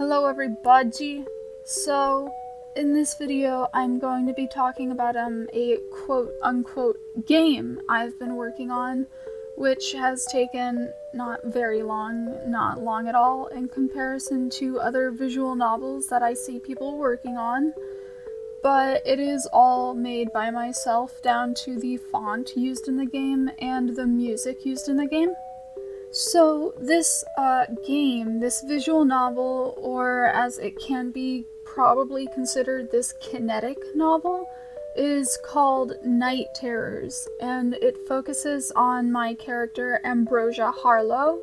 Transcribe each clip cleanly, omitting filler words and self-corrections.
Hello everybody! So, in this video I'm going to be talking about a quote-unquote game I've been working on, which has taken not very long, not long at all, in comparison to other visual novels that I see people working on. But it is all made by myself, down to the font used in the game and the music used in the game. So this game, this visual novel, or as it can be probably considered this kinetic novel, is called Night Terrors, and it focuses on my character Ambrosia Harlow.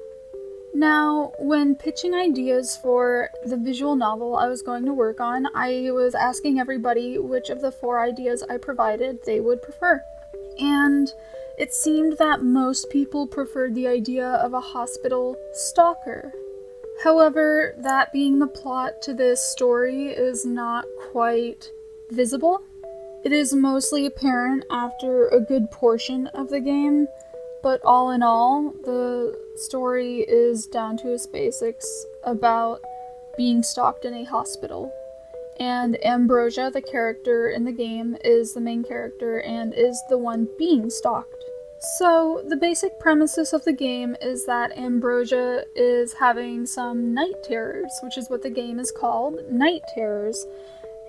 Now, when pitching ideas for the visual novel I was going to work on, I was asking everybody which of the 4 ideas I provided they would prefer. And it seemed that most people preferred the idea of a hospital stalker. However, that being the plot to this story is not quite visible. It is mostly apparent after a good portion of the game, but all in all, the story is down to its basics about being stalked in a hospital. And Ambrosia, the character in the game, is the main character and is the one being stalked. So, the basic premises of the game is that Ambrosia is having some night terrors, which is what the game is called, night terrors.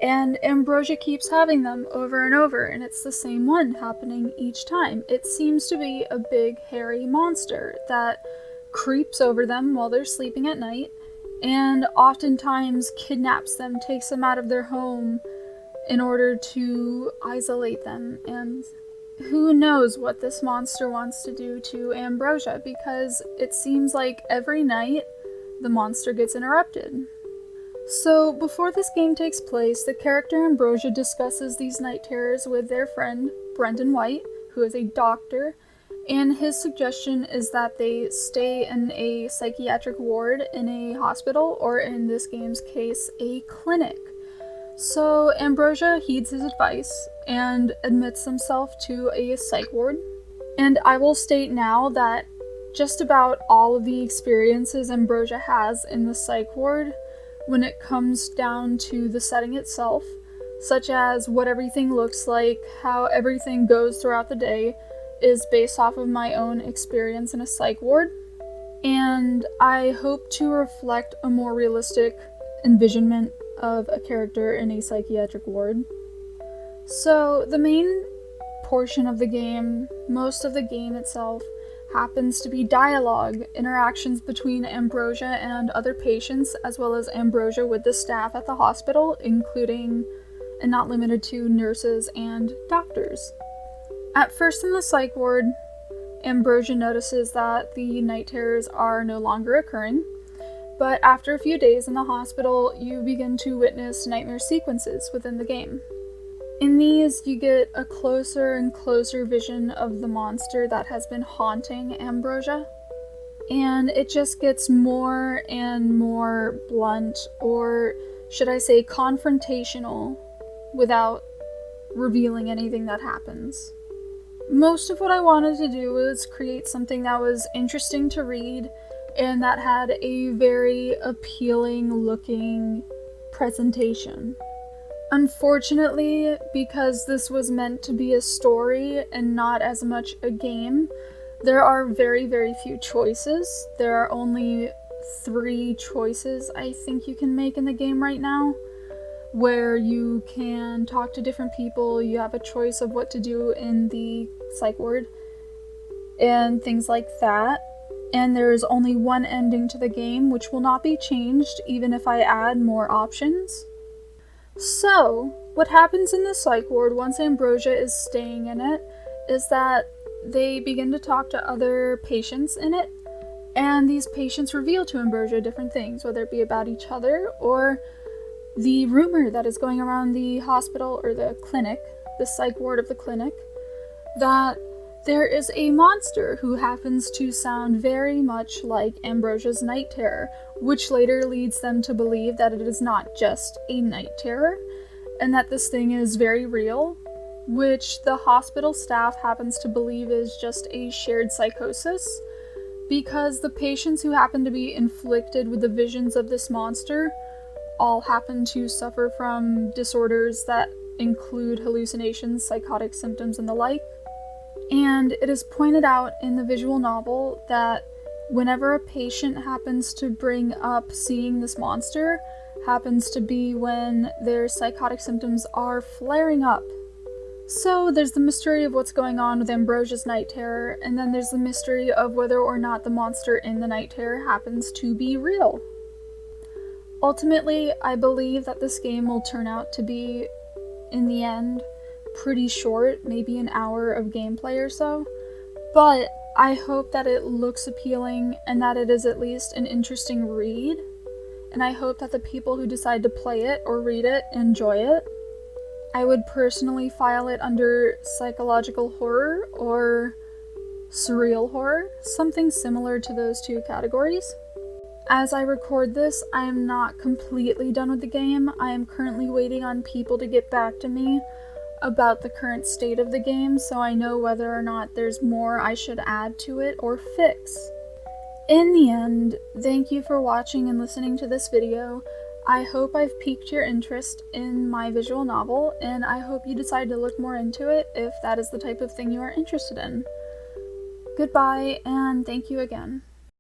And Ambrosia keeps having them over and over, and it's the same one happening each time. It seems to be a big, hairy monster that creeps over them while they're sleeping at night, and oftentimes kidnaps them, takes them out of their home in order to isolate them. And who knows what this monster wants to do to Ambrosia, because it seems like every night the monster gets interrupted. So before this game takes place, the character Ambrosia discusses these night terrors with their friend Brendan White, who is a doctor, and his suggestion is that they stay in a psychiatric ward in a hospital, or in this game's case, a clinic. So Ambrosia heeds his advice and admits himself to a psych ward. And I will state now that just about all of the experiences Ambrosia has in the psych ward, when it comes down to the setting itself, such as what everything looks like, how everything goes throughout the day, is based off of my own experience in a psych ward. And I hope to reflect a more realistic envisionment of a character in a psychiatric ward. So the main portion of the game, most of the game itself, happens to be dialogue, interactions between Ambrosia and other patients, as well as Ambrosia with the staff at the hospital, including, and not limited to, nurses and doctors. At first in the psych ward, Ambrosia notices that the night terrors are no longer occurring, but after a few days in the hospital, you begin to witness nightmare sequences within the game. In these, you get a closer and closer vision of the monster that has been haunting Ambrosia, and it just gets more and more blunt, or should I say confrontational, without revealing anything that happens. Most of what I wanted to do was create something that was interesting to read and that had a very appealing looking presentation. Unfortunately, because this was meant to be a story and not as much a game, there are very, very few choices. There are only 3 choices I think you can make in the game right now, where you can talk to different people, you have a choice of what to do in the psych ward, and things like that. And there is only one ending to the game, which will not be changed even if I add more options. So, what happens in the psych ward once Ambrosia is staying in it is that they begin to talk to other patients in it, and these patients reveal to Ambrosia different things, whether it be about each other or the rumor that is going around the hospital or the clinic, the psych ward of the clinic, that there is a monster who happens to sound very much like Ambrosia's night terror, which later leads them to believe that it is not just a night terror, and that this thing is very real, which the hospital staff happens to believe is just a shared psychosis, because the patients who happen to be inflicted with the visions of this monster all happen to suffer from disorders that include hallucinations, psychotic symptoms, and the like. And it is pointed out in the visual novel that whenever a patient happens to bring up seeing this monster, happens to be when their psychotic symptoms are flaring up. So there's the mystery of what's going on with Ambrosia's night terror, and then there's the mystery of whether or not the monster in the night terror happens to be real. Ultimately, I believe that this game will turn out to be, in the end, pretty short, maybe an hour of gameplay or so, but I hope that it looks appealing and that it is at least an interesting read, and I hope that the people who decide to play it or read it enjoy it. I would personally file it under psychological horror or surreal horror, something similar to those two categories. As I record this, I am not completely done with the game. I am currently waiting on people to get back to me about the current state of the game, so I know whether or not there's more I should add to it or fix. In the end, thank you for watching and listening to this video. I hope I've piqued your interest in my visual novel, and I hope you decide to look more into it if that is the type of thing you are interested in. Goodbye, and thank you again.